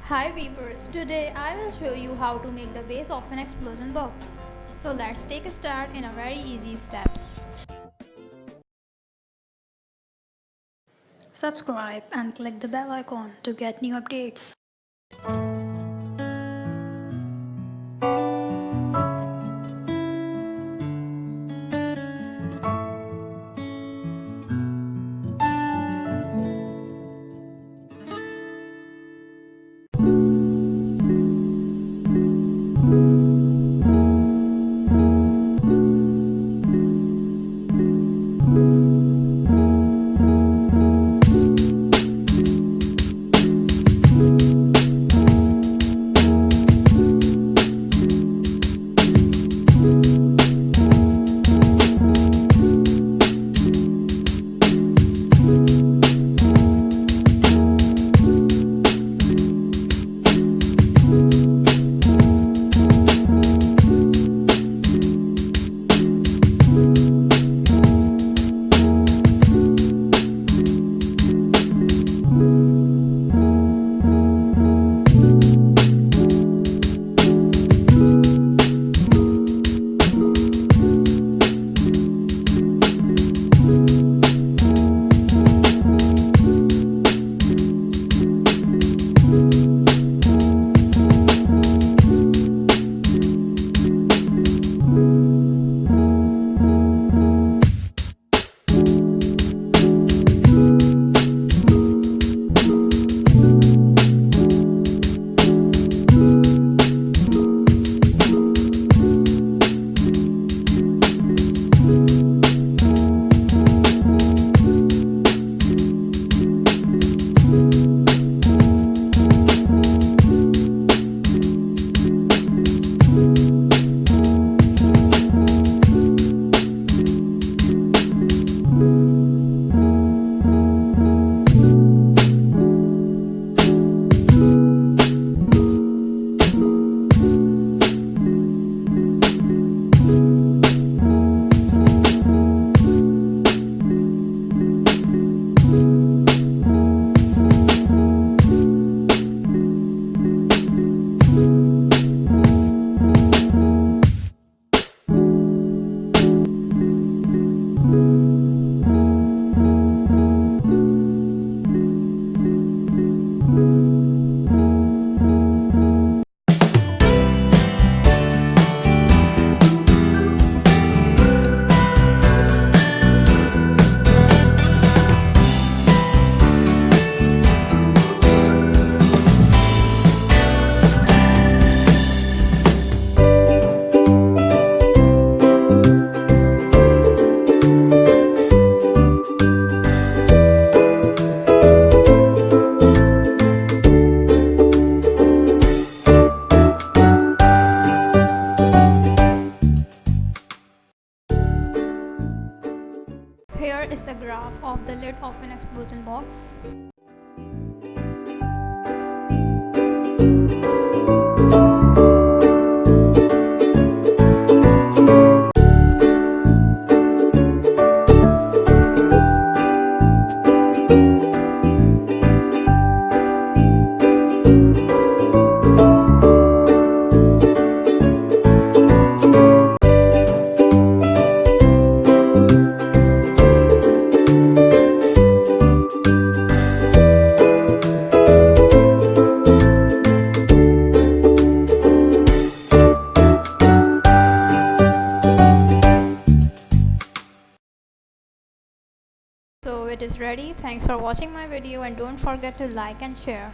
Hi viewers, today I will show you how to make the base of an explosion box. So let's take a start in a very easy steps. Subscribe and click the bell icon to get new updates. Here is a graph of the lid of an explosion box. So it is ready. Thanks for watching my video and don't forget to like and share.